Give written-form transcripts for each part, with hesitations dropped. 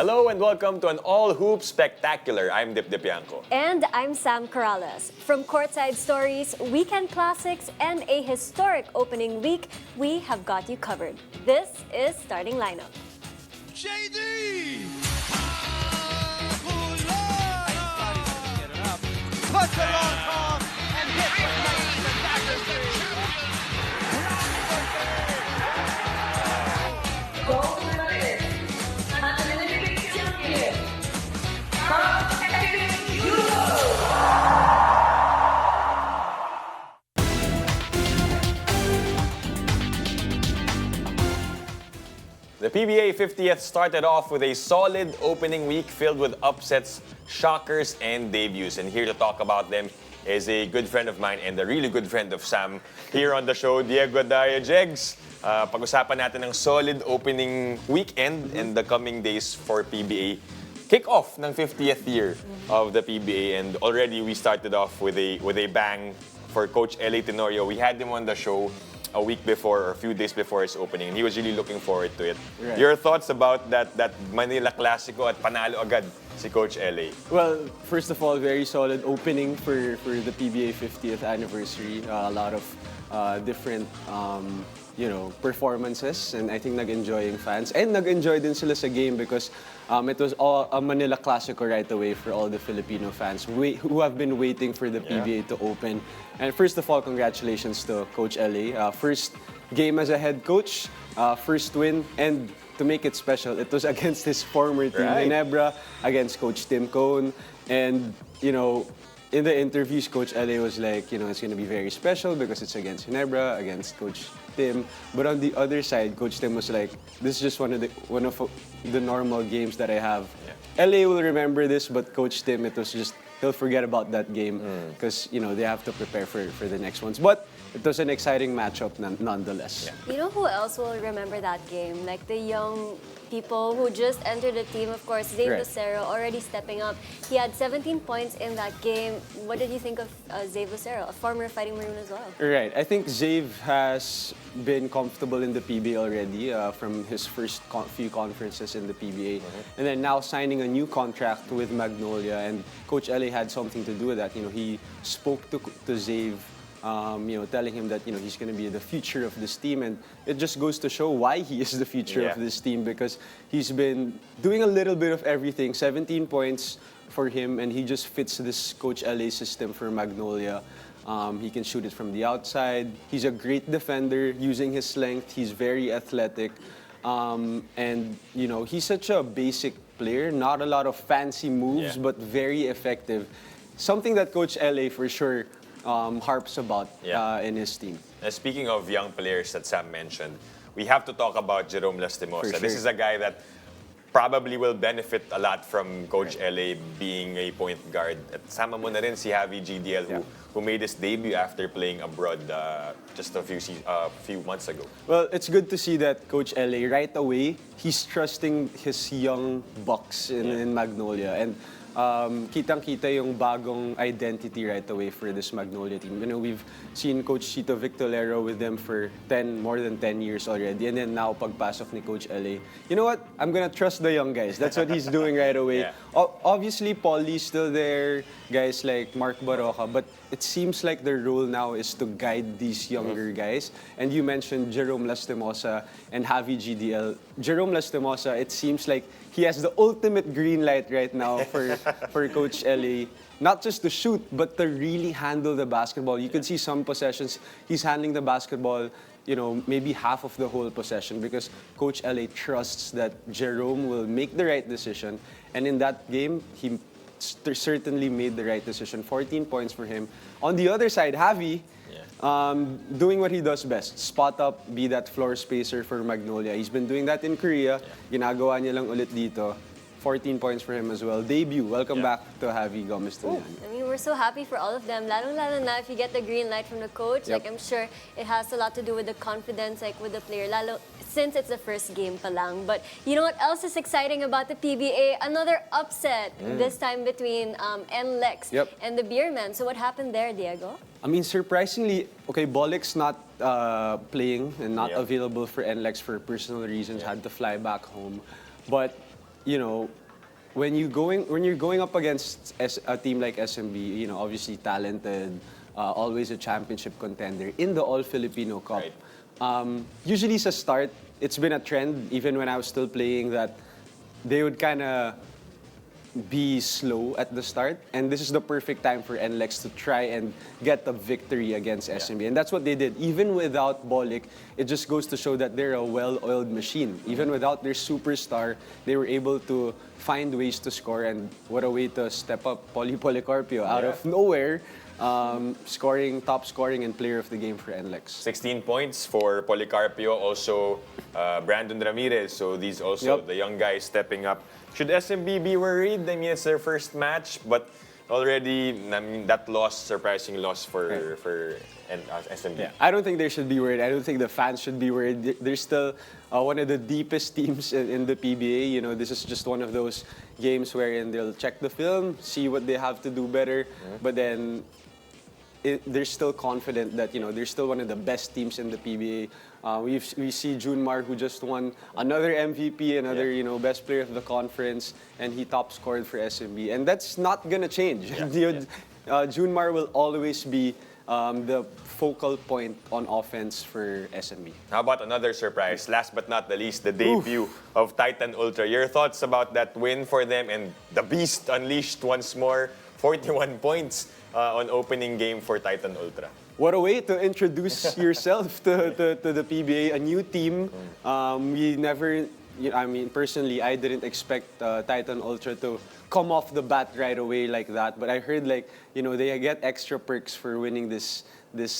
Hello and welcome to an all-hoop spectacular. I'm Dip Dipianco. And I'm Sam Corrales. From courtside stories, weekend classics, and a historic opening week, we have got you covered. This is Starting Lineup. JD! Puts it on top and hits with nice attacker three. Gold medalist and Olympic champion from Europe. The PBA 50th started off with a solid opening week filled with upsets, shockers, and debuts. And here to talk about them is a good friend of mine and a really good friend of Sam here on the show, Diego Daya Jegs. Pag-usapan natin ng solid opening weekend and the coming days for PBA. Kick-off ng 50th year of the PBA, and already we started off with a bang for Coach L.A. Tenorio. We had him on the show a week before or a few days before its opening, and he was really looking forward to it. Right. Your thoughts about that Manila Clasico at panalo agad si Coach L.A.? Well, first of all, very solid opening for the PBA 50th anniversary. A lot of different performances, and I think nag-enjoy yung fans. And nag-enjoy din sila sa game because it was all a Manila Clasico right away for all the Filipino fans who have been waiting for the PBA to open. And first of all, congratulations to Coach L.A. First game as a head coach, first win, and to make it special, it was against his former team, Right. Ginebra, against Coach Tim Cone. And, in the interviews, Coach L.A. was like, it's going to be very special because it's against Ginebra, against Coach Tim. But on the other side, Coach Tim was like, this is just one of the normal games that I have. Yeah. LA will remember this, but Coach Tim, it was just, he'll forget about that game because, they have to prepare for the next ones. But it was an exciting matchup nonetheless. Yeah. You know who else will remember that game? Like the young people who just entered the team, of course. Zave Right. Lucero already stepping up. He had 17 points in that game. What did you think of Zave Lucero, a former Fighting Maroon as well? Right. I think Zave has been comfortable in the PBA already from his first few conferences in the PBA. And then now signing a new contract with Magnolia. And Coach L.A. had something to do with that. He spoke to Zave, telling him that, he's going to be the future of this team. And it just goes to show why he is the future of this team, because he's been doing a little bit of everything. 17 points for him, and he just fits this Coach L.A. system for Magnolia. He can shoot it from the outside. He's a great defender using his length. He's very athletic. And, he's such a basic player. Not a lot of fancy moves, but very effective. Something that Coach L.A. for sure harps about in his team. Speaking of young players that Sam mentioned, we have to talk about Jerome Lastimosa. For This sure. is a guy that probably will benefit a lot from Coach L.A. being a point guard. At sama mo na rin si Javi GDL who made his debut after playing abroad just a few months ago. Well, it's good to see that Coach L.A. right away, he's trusting his young bucks in Magnolia. And kitang-kita yung bagong identity right away for this Magnolia team. We've seen Coach Chito Victorero with them for more than 10 years already. And then now, pagpasok ni Coach L.A., you know what? I'm gonna trust the young guys. That's what he's doing right away. Yeah. Obviously, Pauly's still there, guys like Mark Baroka, but it seems like their role now is to guide these younger guys. And you mentioned Jerome Lastimosa and Javi GDL. Jerome Lastimosa, it seems like he has the ultimate green light right now for Coach L.A. Not just to shoot, but to really handle the basketball. You can see some possessions, he's handling the basketball, maybe half of the whole possession, because Coach L.A. trusts that Jerome will make the right decision. And in that game, he certainly made the right decision. 14 points for him. On the other side, Javi, doing what he does best. Spot up, be that floor spacer for Magnolia. He's been doing that in Korea. Ginagawa niya lang ulit dito. 14 points for him as well. Debut. Welcome back to Javi Gomez-Tulian. I mean, we're so happy for all of them. Lalo na if you get the green light from the coach. Yep. Like, I'm sure it has a lot to do with the confidence, like, with the player. Lalo, since it's the first game pa lang. But you know what else is exciting about the PBA? Another upset, this time between NLEX and the Beermen. So what happened there, Diego? I mean, surprisingly, okay, Bolik's not playing and not available for NLEX for personal reasons, had to fly back home. But you know, when you're going up against a team like SMB, you know, obviously talented, always a championship contender in the All Filipino Cup. Right. Usually, sa start, it's been a trend even when I was still playing that they would kind of be slow at the start, and this is the perfect time for NLEX to try and get a victory against SMB, and that's what they did. Even without Bolik, it just goes to show that they're a well-oiled machine. Even without their superstar, they were able to find ways to score, and what a way to step up Policarpio out of nowhere, top scoring and player of the game for NLEX. 16 points for Policarpio, also Brandon Ramirez. So these also Yep. the young guys stepping up. Should SMB be worried? I mean, it's their first match, but already I mean, that loss, surprising loss for SMB. Yeah, I don't think they should be worried. I don't think the fans should be worried. They're still one of the deepest teams in the PBA. You know, this is just one of those games wherein they'll check the film, see what they have to do better, but then they're still confident that, you know, they're still one of the best teams in the PBA. We see Junmar, who just won another MVP, another you know, best player of the conference, and he top scored for SMB, and that's not gonna change. Junmar will always be the focal point on offense for SMB. How about another surprise? Last but not the least, the debut of Titan Ultra. Your thoughts about that win for them and the beast unleashed once more? 41 points on opening game for Titan Ultra. What a way to introduce yourself to the PBA, a new team. We never, I mean, personally, I didn't expect Titan Ultra to come off the bat right away like that. But I heard, like, you know, they get extra perks for winning this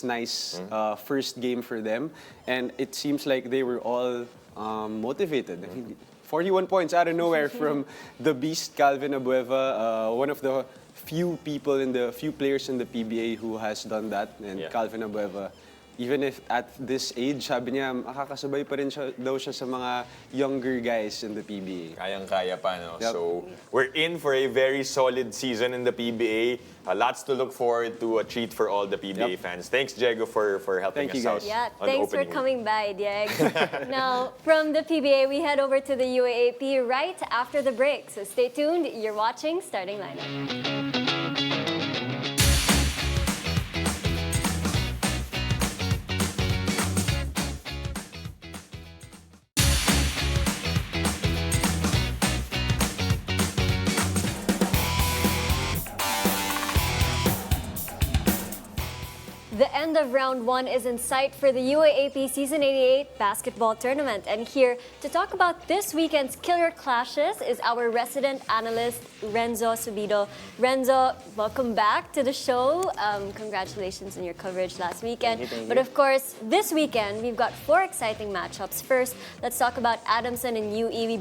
nice first game for them. And it seems like they were all motivated. I mean, 41 points out of nowhere from the beast, Calvin Abueva, one of the few players in the PBA who has done that. And Calvin Abueva, even if at this age, sabi niya, makakasabay pa rin daw siya sa mga younger guys in the PBA. Kayang-kaya pa, no? Yep. So, we're in for a very solid season in the PBA. Lots to look forward to, a treat for all the PBA fans. Thanks, Diego, for helping Thank us you, out. guys. Yeah, on thanks for opening week. coming by, Dieg. Now, from the PBA, we head over to the UAAP right after the break. So stay tuned. You're watching Starting Lineup. The end of round one is in sight for the UAAP Season 88 basketball tournament. And here to talk about this weekend's killer clashes is our resident analyst, Renzo Subido. Renzo, welcome back to the show. Congratulations on your coverage last weekend. Thank you. But of course, this weekend, we've got 4 exciting matchups. First, let's talk about Adamson and UE.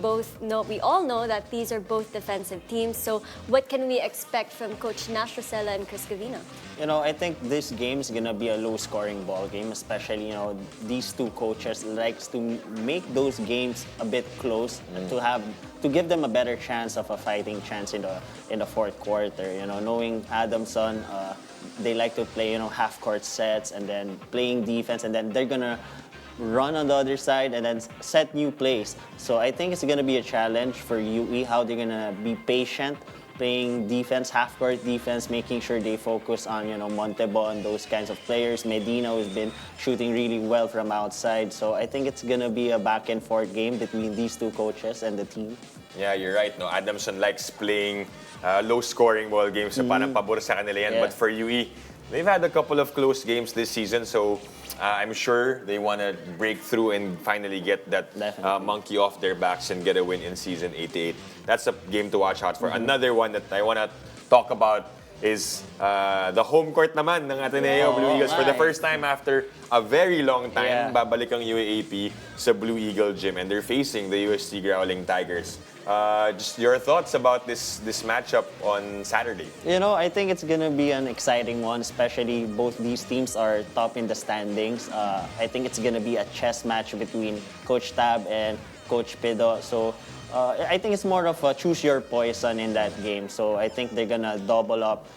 We all know that these are both defensive teams. So what can we expect from Coach Nash Rosella and Chris Cavina? You know, I think this game is gonna be a low-scoring ball game, especially, you know, these two coaches likes to make those games a bit close to give them a better chance of a fighting chance in the fourth quarter. You know, knowing Adamson, they like to play, you know, half-court sets and then playing defense, and then they're gonna run on the other side and then set new plays. So I think it's gonna be a challenge for UE, how they're gonna be patient, playing defense, half-court defense, making sure they focus on, you know, Montebo and those kinds of players. Medina has been shooting really well from outside. So I think it's gonna be a back and forth game between these two coaches and the team. Yeah, you're right. No, Adamson likes playing low-scoring ball games. So parang pabor sa kanila yan. Yeah. But for UE, they've had a couple of close games this season. So I'm sure they want to break through and finally get that monkey off their backs and get a win in Season 88. That's a game to watch out for. Another one that I want to talk about is the home court naman ng Ateneo Blue Eagles. For the first time after a very long time, babalik ang UAAP sa Blue Eagle Gym, and they're facing the UST Growling Tigers. Just your thoughts about this matchup on Saturday? You know, I think it's gonna be an exciting one, especially both these teams are top in the standings. I think it's gonna be a chess match between Coach Tab and Coach Pido. So I think it's more of a choose your poison in that game. So I think they're gonna double up.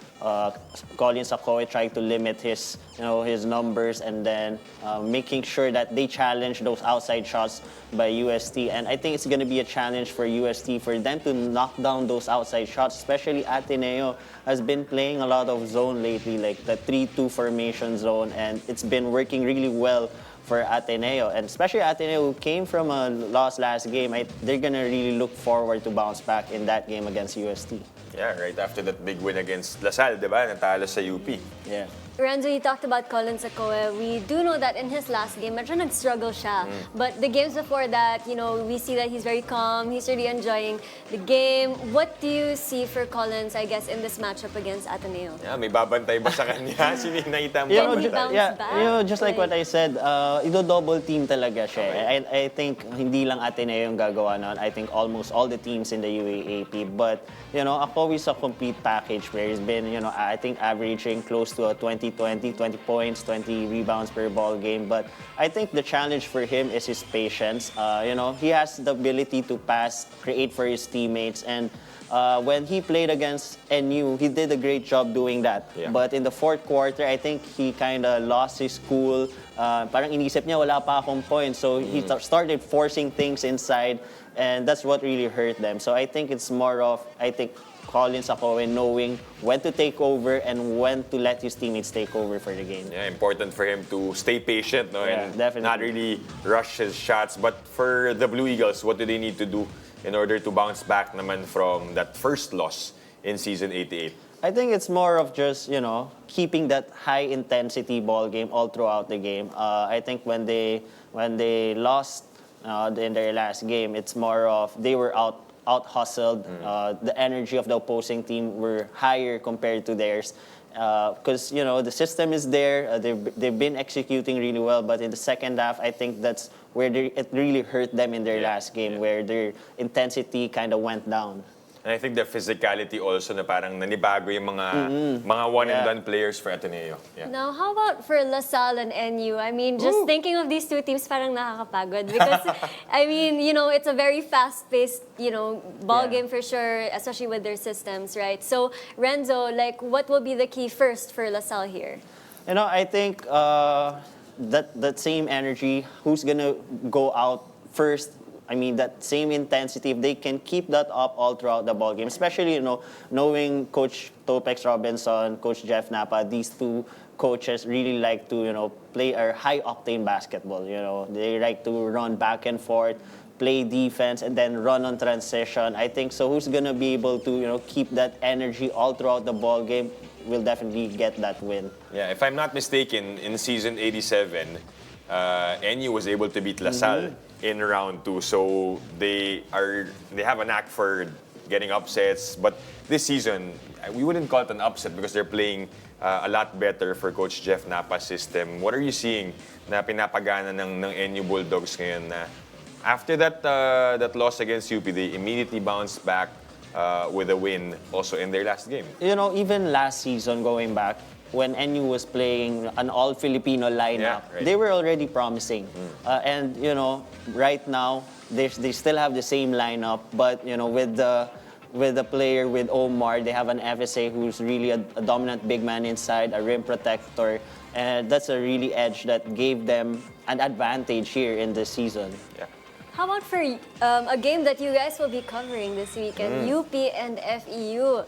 Colin Sakoe trying to limit his, his numbers, and then making sure that they challenge those outside shots by UST. And I think it's gonna be a challenge for UST for them to knock down those outside shots. Especially Ateneo has been playing a lot of zone lately, like the 3-2 formation zone, and it's been working really well for Ateneo, and especially Ateneo, who came from a loss last game. They're gonna really look forward to bounce back in that game against UST. Yeah, right after that big win against Lasal, di ba? Natalo sa UP. Yeah. Renzo, you talked about Colin Sakoe. We do know that in his last game, medyo nag-struggle siya. But the games before that, we see that he's very calm. He's really enjoying the game. What do you see for Collins, I guess, in this matchup against Ateneo? Yeah, may babantay ba sa kanya? Nakita mo Can ba? he bounce back? Just like what I said, double team talaga siya. I think hindi lang Ateneo yung gagawa nun. I think almost all the teams in the UAAP. But, ako is a complete package player. He's been, I think averaging close to a 20 points, 20 rebounds per ball game. But I think the challenge for him is his patience. He has the ability to pass, create for his teammates, and when he played against NU, he did a great job doing that. Yeah. But in the fourth quarter, I think he kind of lost his cool. Parang inisip niya, wala pa akong points. So he started forcing things inside, and that's what really hurt them. So I think it's more of, Colin Sakoe knowing when to take over and when to let his teammates take over for the game. Yeah, important for him to stay patient, no, Yeah, and definitely. not really rush his shots. But for the Blue Eagles, what do they need to do in order to bounce back naman from that first loss in season 88? I think it's more of just, keeping that high intensity ball game all throughout the game. I think when they lost in their last game, it's more of they were out hustled. The energy of the opposing team were higher compared to theirs. Because the system is there. They've been executing really well, but in the second half, I think that's where it really hurt them in their last game, where their intensity kind of went down. And I think the physicality also na parang nanibago yung mga one-and-done players for Ateneo. Yeah. Now, how about for LaSalle and NU? I mean, just thinking of these two teams, parang nakakapagod. Because, it's a very fast-paced, ball game for sure, especially with their systems, right? So, Renzo, what will be the key first for LaSalle here? I think that same energy, who's gonna go out first, that same intensity, if they can keep that up all throughout the ball game, especially, knowing Coach Topex Robinson, Coach Jeff Napa, these two coaches really like to, play a high-octane basketball. They like to run back and forth, play defense, and then run on transition. I think so. Who's gonna be able to, keep that energy all throughout the ball game will definitely get that win. Yeah, if I'm not mistaken, in season 87, NU was able to beat LaSalle in round 2. So they have a knack for getting upsets. But this season, we wouldn't call it an upset because they're playing a lot better for Coach Jeff Napa's system. What are you seeing na pinapagana ng NU Bulldogs ngayon na after that loss against UP, they immediately bounced back with a win also in their last game? Even last season, going back, when NU was playing an all-Filipino lineup, right. They were already promising. And, right now, they still have the same lineup, but, with the player, with Omar, they have an FSA who's really a dominant big man inside, a rim protector, and that's a really edge that gave them an advantage here in this season. Yeah. How about for a game that you guys will be covering this weekend, UP and FEU?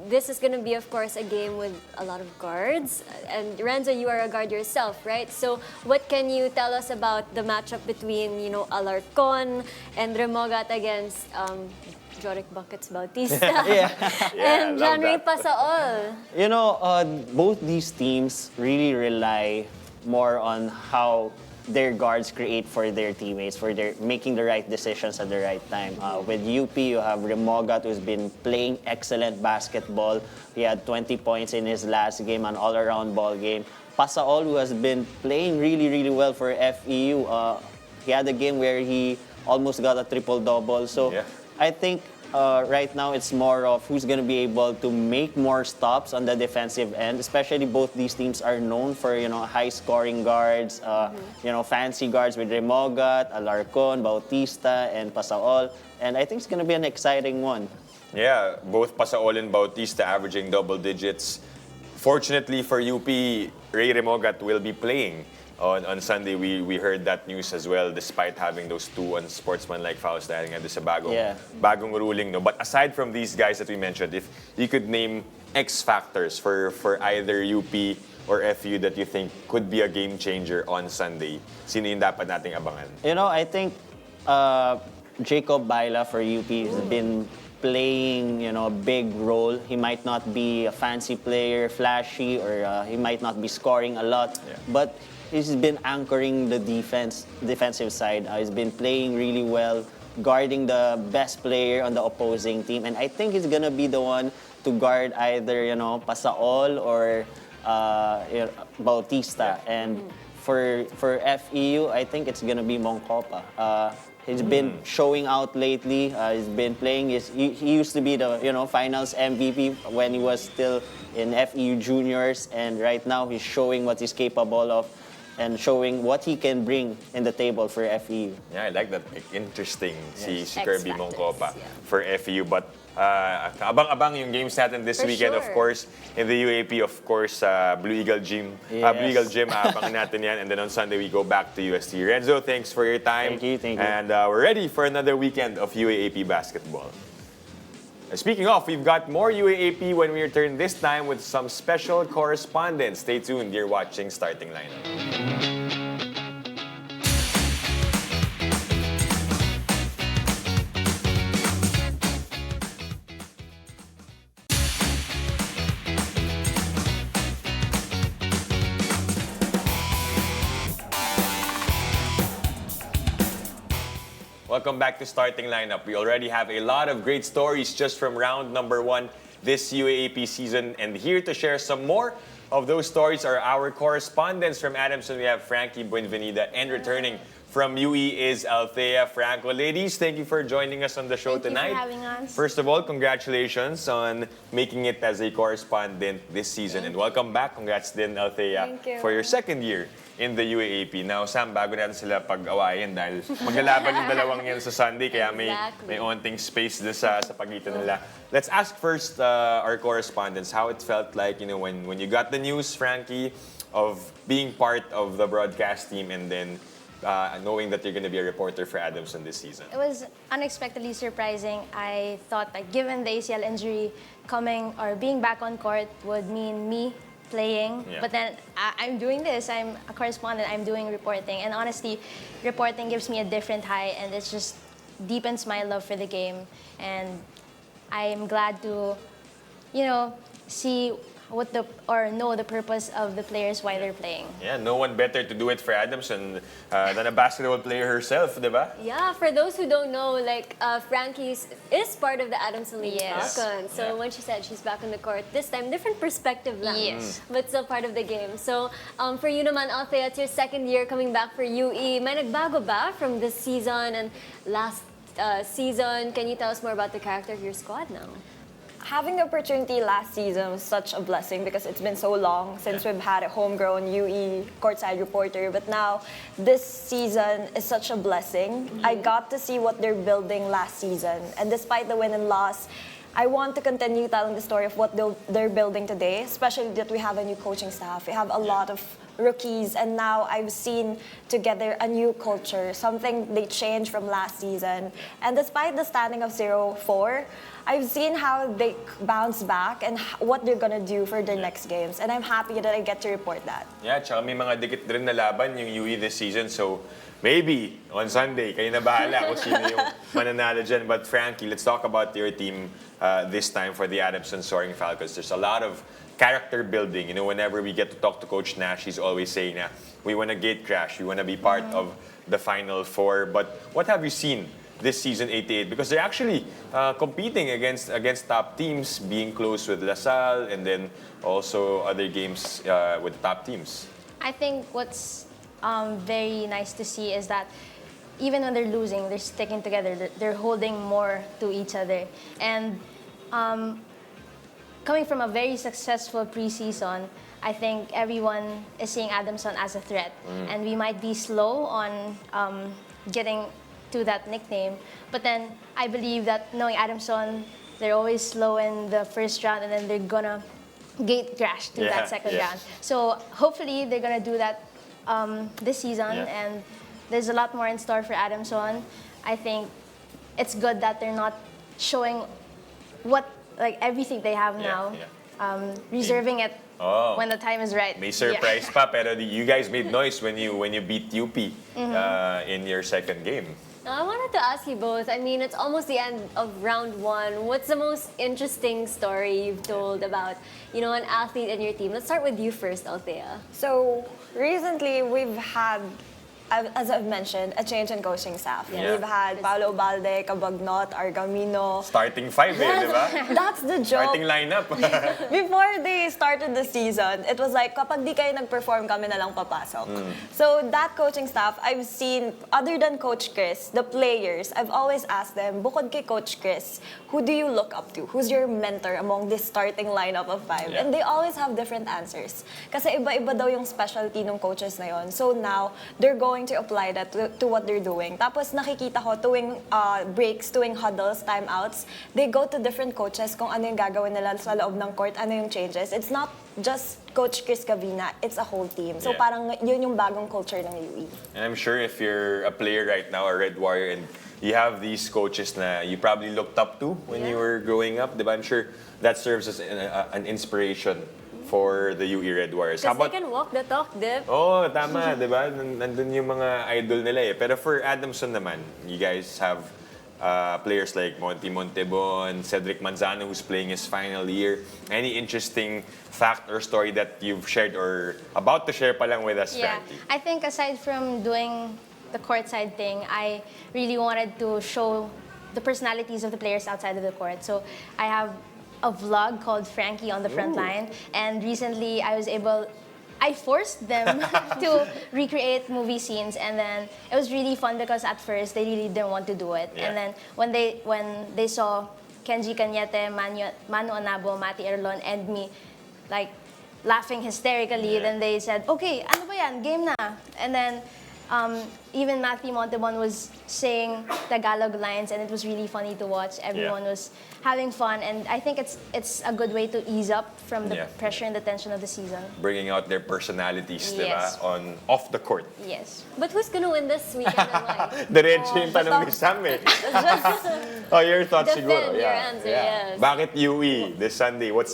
This is going to be, of course, a game with a lot of guards. And Renzo, you are a guard yourself, right? So what can you tell us about the matchup between, Alarcon and Remogat against Joric Buckets Bautista and love John Ray that. Pasaol? Both these teams really rely more on how their guards create for their teammates, for their making the right decisions at the right time. With UP, you have Remogat, who's been playing excellent basketball. He had 20 points in his last game, an all-around ball game. Pasaol, who has been playing really, really well for FEU. He had a game where he almost got a triple-double. So I think right now it's more of who's going to be able to make more stops on the defensive end. Especially both these teams are known for high-scoring guards, fancy guards with Remogat, Alarcon, Bautista, and Pasaol. And I think it's going to be an exciting one. Yeah, both Pasaol and Bautista averaging double digits. Fortunately for UP, Ray Remogat will be playing on Sunday. We heard that news as well, despite having those two unsportsmanlike fouls dahil nga sa bagong ruling. No? But aside from these guys that we mentioned, if you could name X factors for either UP or FU that you think could be a game changer on Sunday, sino yung dapat nating abangan? I think Jacob Baila for UP has been playing, a big role. He might not be a fancy player, flashy, or he might not be scoring a lot, but he's been anchoring the defensive side. He's been playing really well, guarding the best player on the opposing team, and I think he's gonna be the one to guard either Pasaol or Bautista. And for FEU, I think it's gonna be Moncopa. He's been showing out lately. He's been playing. He used to be the finals MVP when he was still in FEU juniors, and right now he's showing what he's capable of and showing what he can bring in the table for FEU. Yeah, I like that. Interesting si X Kirby factors, Moncopa yeah. for FEU. But abang-abang yung games natin this For weekend, of sure. course. In the UAP, of course, Blue Eagle Gym. Yes. Blue Eagle Gym, abangin natin yan. And then on Sunday, we go back to UST. Renzo, thanks for your time. Thank you. And we're ready for another weekend of UAAP basketball. Speaking of, we've got more UAAP when we return this time with some special correspondents. Stay tuned. You're watching Starting Lineup. Welcome back to Starting Lineup. We already have a lot of great stories just from round number 1 this UAAP season. And here to share some more of those stories are our correspondents from Adamson. We have Frankie Buenvenida, and returning from UE is Althea Franco. Ladies, thank you for joining us on the show tonight. Thank you for having us. First of all, congratulations on making it as a correspondent this season. And welcome back. Congrats din, Althea, Thank you. for your second year in the UAAP. Now, Sam, bago natin sila pag-awayin dahil maglalaban yung dalawang yan sa Sunday, kaya Exactly. may onting space doon sa pagitan nila. Let's ask first our correspondents how it felt like, when you got the news, Frankie, of being part of the broadcast team and then knowing that you're going to be a reporter for Adamson this season. It was unexpectedly surprising. I thought that given the ACL injury, coming or being back on court would mean me playing. Yeah. But then I'm doing this. I'm a correspondent. I'm doing reporting. And honestly, reporting gives me a different high, and it just deepens my love for the game. And I'm glad to, see know the purpose of the players while they're playing. Yeah, no one better to do it for Adamson than a basketball player herself, di ba? Yeah, for those who don't know, Frankie is part of the Adamson League Yes. Falcons. So when she said she's back on the court, this time different perspective lang. Yes. But still part of the game. So for you naman, Althea, it's your second year coming back for UE. May nagbago ba from this season and last season? Can you tell us more about the character of your squad now? Having the opportunity last season was such a blessing because it's been so long since we've had a homegrown UE courtside reporter. But now, this season is such a blessing. I got to see what they're building last season. And despite the win and loss, I want to continue telling the story of what they're building today, especially that we have a new coaching staff. We have a lot of rookies, and now I've seen together a new culture, something they changed from last season. And despite the standing of 0-4, I've seen how they bounce back and what they're gonna do for their next games. And I'm happy that I get to report that. Yeah, tsaka may mga dikit rin na laban yung UE this season. So maybe on Sunday, kayo na bahala kung sino yung mananalo dyan. But Frankie, let's talk about your team this time for the Adamson Soaring Falcons. There's a lot of character building. Whenever we get to talk to Coach Nash, he's always saying na we want to gate crash, we want to be part of the Final Four. But what have you seen this season 88? Because they're actually competing against top teams, being close with LaSalle, and then also other games with top teams. I think what's very nice to see is that even when they're losing, they're sticking together. They're holding more to each other. And coming from a very successful preseason, I think everyone is seeing Adamson as a threat. And we might be slow on getting to that nickname. But then I believe that knowing Adamson, they're always slow in the first round and then they're gonna gate crash to that second round. So hopefully they're gonna do that this season, and there's a lot more in store for Adamson. I think it's good that they're not showing everything they have now, reserving it when the time is right. May surprise pa, pero you guys made noise when you beat UP in your second game. I wanted to ask you both. I mean, it's almost the end of round one. What's the most interesting story you've told about, an athlete in your team? Let's start with you first, Althea. So recently, we've had, as I've mentioned, a change in coaching staff. Yeah. We've had Paolo Balde, Cabagnot, Argamino. Starting 5 di ba? That's the joke. Starting lineup. Before they started the season, it was like, kapag di kayo nag-perform, kami na lang papasok. So that coaching staff, I've seen, other than Coach Chris, the players, I've always asked them, bukod kay Coach Chris, who do you look up to? Who's your mentor among this starting lineup of 5? Yeah. And they always have different answers. Kasi iba-iba daw yung specialty ng coaches na yon. So now, they're going to apply that to what they're doing. Tapos nakikita ko tuwing breaks, tuwing huddles, timeouts, they go to different coaches kung ano yung gagawin nila sa loob ng court, ano yung changes. It's not just Coach Chris Cavina, it's a whole team. So parang yun yung bagong culture ng UE. And I'm sure if you're a player right now, a Red Warrior, and you have these coaches na you probably looked up to when you were growing up, diba? I'm sure that serves as an inspiration for the UE Red Warriors. Because they can walk the talk, Dip. Oh, tama, di ba? Nandun yung mga idol nila eh. Pero for Adamson naman, you guys have players like Monty Montebon, Cedric Manzano, who's playing his final year. Any interesting fact or story that you've shared or about to share pa lang with us, Frankie? I think aside from doing the courtside thing, I really wanted to show the personalities of the players outside of the court. So I have a vlog called Frankie on the Front Line, and recently I forced them to recreate movie scenes, and then it was really fun because at first they really didn't want to do it, and then when they saw Kenji Cañete, Manu Anabo, Mati Erlon, and me like laughing hysterically, then they said, okay, ano ba yan, game na, and then even Matthew Montebon was saying Tagalog lines, and it was really funny to watch. Everyone was having fun, and I think it's a good way to ease up from the pressure and the tension of the season. Bringing out their personalities, Yes. diba? Off the court. Yes. But who's gonna win this weekend and why? Diretso yung tanong ni Sam eh. Your thoughts Defend siguro. your answer, yes. Bakit UE this Sunday? What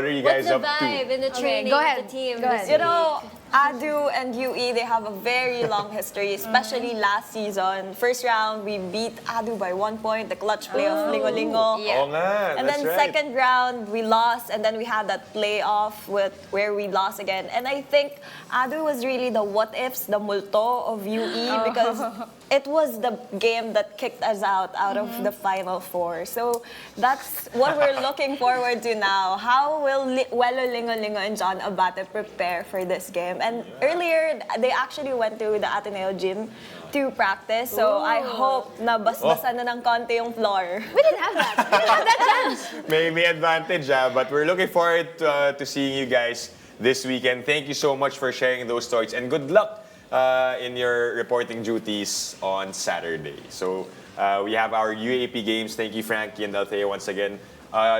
are you guys What's the up to? vibe in the training go of ahead. the team Go this ahead. You week? know, ADU and UE, they have a very long history, especially last season. First round, we beat ADU by 1 point, the clutch play of Lingo Lingo. Oo nga, And that's then right. second round, we lost, and then we had that playoff where we lost again. And I think ADU was really the what-ifs, the multo of UE, because it was the game that kicked us out of the Final Four. So that's what we're looking forward to now. How will Welo Lingo Lingo and John Abate prepare for this game? And earlier, they actually went to the Ateneo gym to practice. So I hope na basbasan na ng konti yung floor. We didn't have that. We didn't have that chance. May advantage, but we're looking forward to seeing you guys this weekend. Thank you so much for sharing those stories, and good luck in your reporting duties on Saturday. So we have our UAAP games. Thank you, Frankie and Althea, once again.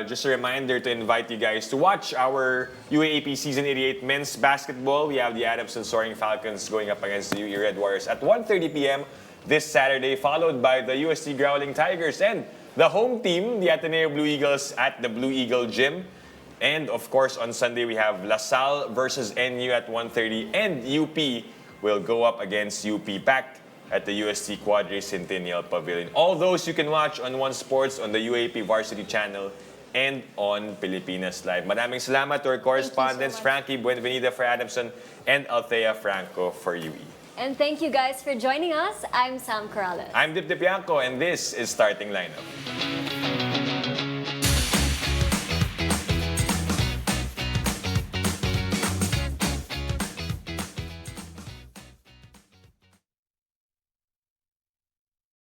Just a reminder to invite you guys to watch our UAAP Season 88 men's basketball. We have the Adamson Soaring Falcons going up against the UE Red Warriors at 1:30 p.m. this Saturday, followed by the UST Growling Tigers and the home team, the Ateneo Blue Eagles, at the Blue Eagle Gym. And of course, on Sunday, we have LaSalle versus NU at 1:30, and UP will go up against UP packed at the UST Quadri Centennial Pavilion. All those you can watch on One Sports, on the UAP Varsity Channel, and on Pilipinas Live. Maraming salamat to our correspondents, Frankie Buenvenida for Adamson and Althea Franco for UE. And thank you guys for joining us. I'm Sam Corrales. I'm Dip Dipianco, and this is Starting Lineup.